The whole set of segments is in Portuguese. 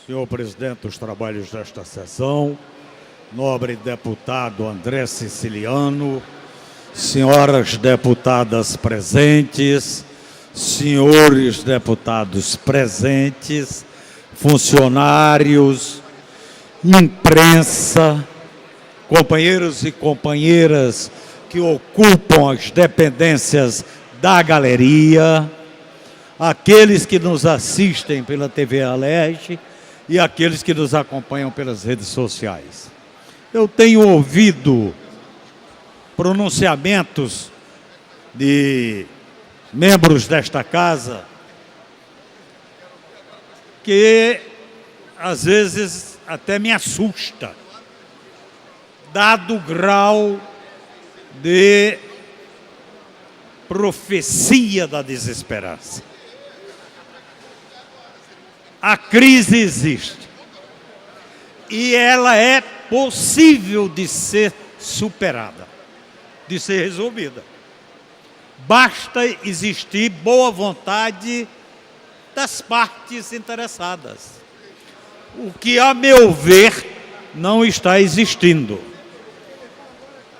Senhor presidente dos trabalhos desta sessão, nobre deputado André Siciliano, senhoras deputadas presentes, senhores deputados presentes, funcionários, imprensa, companheiros e companheiras que ocupam as dependências da galeria, aqueles que nos assistem pela TV Alerj e aqueles que nos acompanham pelas redes sociais. Eu tenho ouvido pronunciamentos de membros desta casa que às vezes até me assusta, dado o grau de profecia da desesperança. A crise existe e ela é possível de ser superada, de ser resolvida. Basta existir boa vontade das partes interessadas, o que, a meu ver, não está existindo.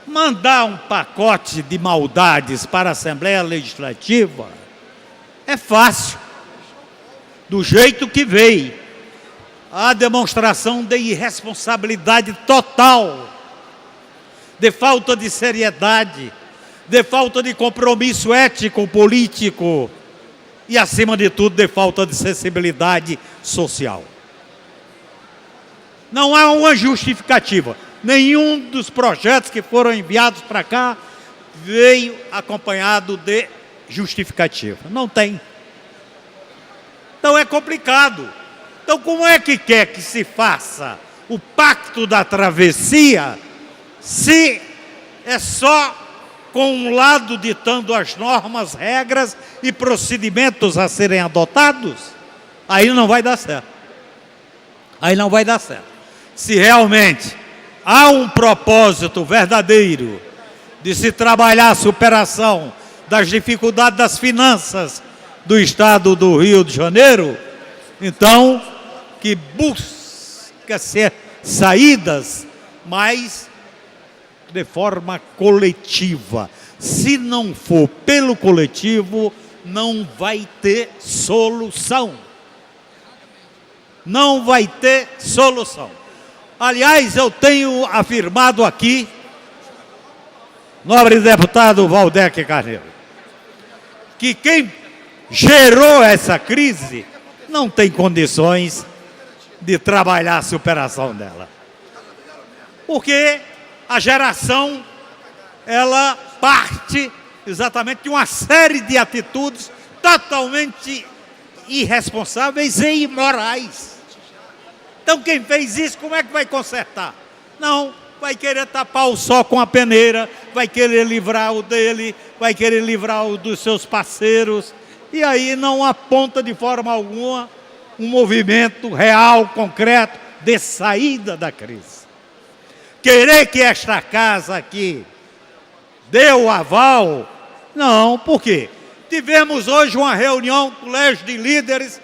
Mandar um pacote de maldades para a Assembleia Legislativa é fácil, do jeito que veio. A demonstração de irresponsabilidade total, de falta de seriedade, de falta de compromisso ético, político e, acima de tudo, de falta de sensibilidade social. Não há uma justificativa. Nenhum dos projetos que foram enviados para cá veio acompanhado de justificativa. Não tem. Então é complicado. Então como é que quer que se faça o pacto da travessia se é só com um lado ditando as normas, regras e procedimentos a serem adotados? Aí não vai dar certo. Aí não vai dar certo. Se realmente há um propósito verdadeiro de se trabalhar a superação das dificuldades das finanças do Estado do Rio de Janeiro, então que busca ser saídas, mas de forma coletiva. Se não for pelo coletivo, não vai ter solução. Não vai ter solução. Aliás, eu tenho afirmado aqui, nobre deputado Valdec Carneiro, que quem gerou essa crise não tem condições de trabalhar a superação dela. Porque a geração, ela parte exatamente de uma série de atitudes totalmente irresponsáveis e imorais. Então quem fez isso, como é que vai consertar? Não, vai querer tapar o sol com a peneira, vai querer livrar o dele, vai querer livrar o dos seus parceiros, e aí não aponta de forma alguma um movimento real, concreto, de saída da crise. Querer que esta casa aqui dê o aval, não, por quê? Tivemos hoje uma reunião do Colégio de Líderes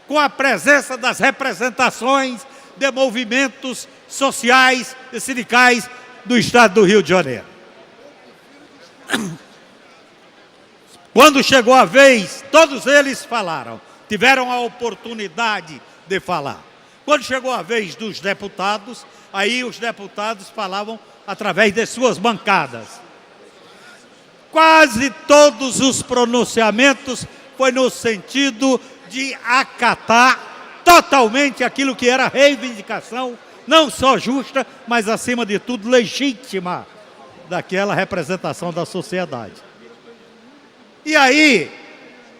com a presença das representações de movimentos sociais e sindicais do Estado do Rio de Janeiro. Quando chegou a vez, todos eles falaram, tiveram a oportunidade de falar. Quando chegou a vez dos deputados, aí os deputados falavam através de suas bancadas. Quase todos os pronunciamentos foi no sentido de acatar totalmente aquilo que era reivindicação, não só justa, mas acima de tudo legítima daquela representação da sociedade. E aí,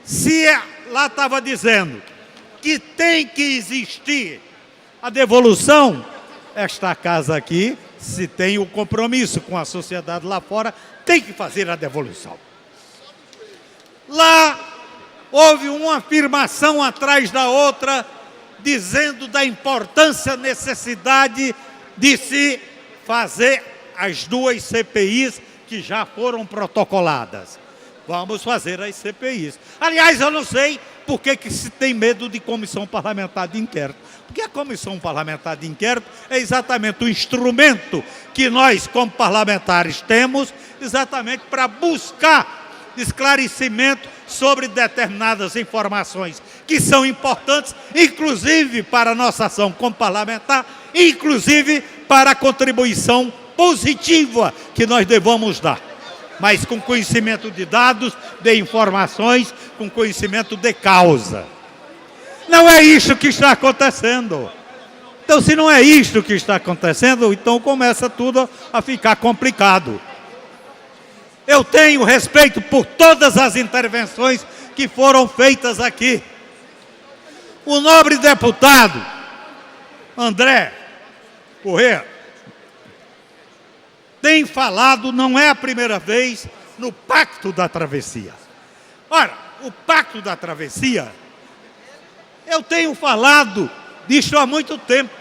se lá estava dizendo que tem que existir a devolução, esta casa aqui, se tem o compromisso com a sociedade lá fora, tem que fazer a devolução. Lá houve uma afirmação atrás da outra, dizendo da importância, necessidade de se fazer as duas CPIs que já foram protocoladas. Vamos fazer as CPIs. Aliás, eu não sei por que se tem medo de comissão parlamentar de inquérito. Porque a Comissão Parlamentar de Inquérito é exatamente o instrumento que nós, como parlamentares, temos exatamente para buscar esclarecimento sobre determinadas informações que são importantes, inclusive para a nossa ação como parlamentar, inclusive para a contribuição positiva que nós devamos dar. Mas com conhecimento de dados, de informações, com conhecimento de causa. Não é isso que está acontecendo. Então, se não é isto que está acontecendo, então começa tudo a ficar complicado. Eu tenho respeito por todas as intervenções que foram feitas aqui. O nobre deputado André Corrêa tem falado, não é a primeira vez, no Pacto da Travessia. Ora, o Pacto da Travessia, eu tenho falado disso há muito tempo.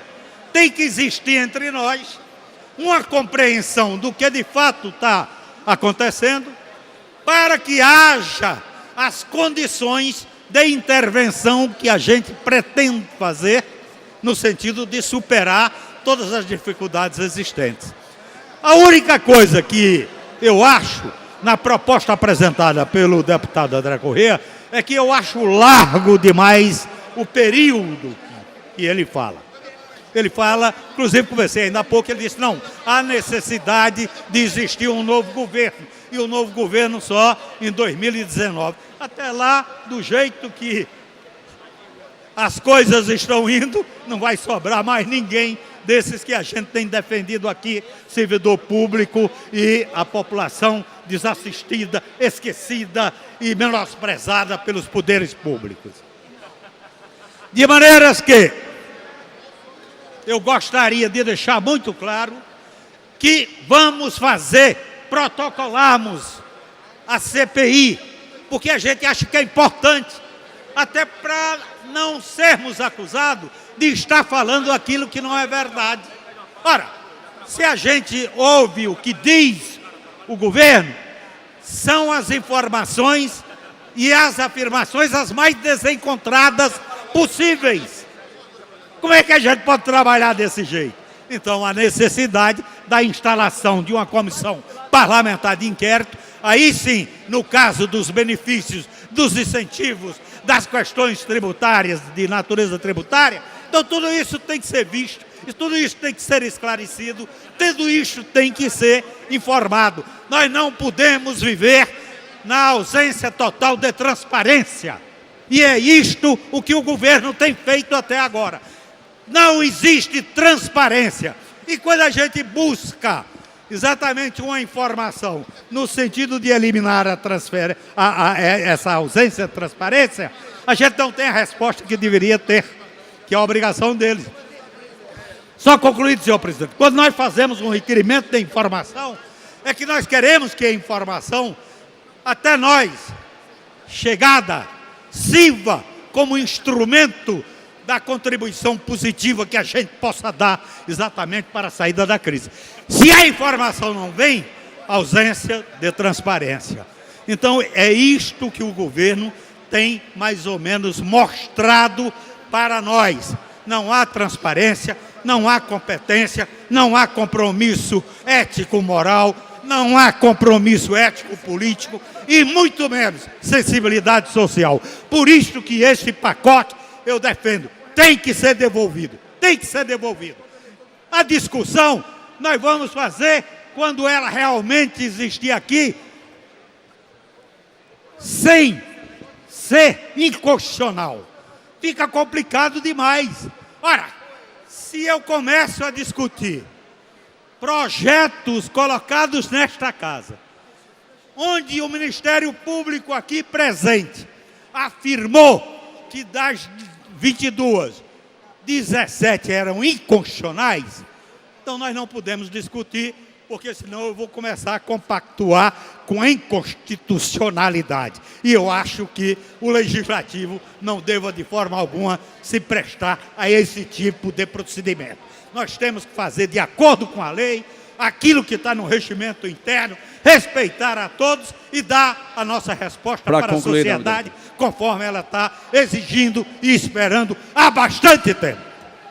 Tem que existir entre nós uma compreensão do que de fato está acontecendo, para que haja as condições de intervenção que a gente pretende fazer no sentido de superar todas as dificuldades existentes. A única coisa que eu acho na proposta apresentada pelo deputado André Corrêa é que eu acho largo demais o período que ele fala. Ele fala, inclusive conversei ainda há pouco, ele disse, não, há necessidade de existir um novo governo, e o novo governo só em 2019. Até lá, do jeito que as coisas estão indo, não vai sobrar mais ninguém desses que a gente tem defendido aqui, servidor público e a população desassistida, esquecida e menosprezada pelos poderes públicos. De maneiras que eu gostaria de deixar muito claro que vamos protocolarmos a CPI, porque a gente acha que é importante, até para não sermos acusados de estar falando aquilo que não é verdade. Ora, se a gente ouve o que diz o governo, são as informações e as afirmações as mais desencontradas possíveis. Como é que a gente pode trabalhar desse jeito? Então, a necessidade da instalação de uma comissão parlamentar de inquérito, aí sim, no caso dos benefícios, dos incentivos, das questões tributárias, de natureza tributária, então tudo isso tem que ser visto, tudo isso tem que ser esclarecido, tudo isso tem que ser informado. Nós não podemos viver na ausência total de transparência. E é isto o que o governo tem feito até agora. Não existe transparência. E quando a gente busca exatamente uma informação no sentido de eliminar essa ausência de transparência, a gente não tem a resposta que deveria ter, que é a obrigação deles. Só concluído, senhor presidente, quando nós fazemos um requerimento de informação, é que nós queremos que a informação, até nós, chegada, sirva como instrumento da contribuição positiva que a gente possa dar exatamente para a saída da crise. Se a informação não vem, ausência de transparência. Então, é isto que o governo tem mais ou menos mostrado para nós. Não há transparência, não há competência, não há compromisso ético-moral, não há compromisso ético-político e muito menos sensibilidade social. Por isso que esse pacote, eu defendo, tem que ser devolvido, tem que ser devolvido. A discussão nós vamos fazer quando ela realmente existir aqui, sem ser inconstitucional. Fica complicado demais. Ora, se eu começo a discutir projetos colocados nesta casa, onde o Ministério Público aqui presente afirmou que das 22, 17 eram inconstitucionais, então nós não podemos discutir, porque senão eu vou começar a compactuar com a inconstitucionalidade. E eu acho que o Legislativo não deva de forma alguma se prestar a esse tipo de procedimento. Nós temos que fazer de acordo com a lei, aquilo que está no regimento interno, respeitar a todos e dar a nossa resposta para a sociedade, conforme ela está exigindo e esperando há bastante tempo.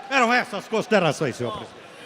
Eram essas considerações, senhor presidente.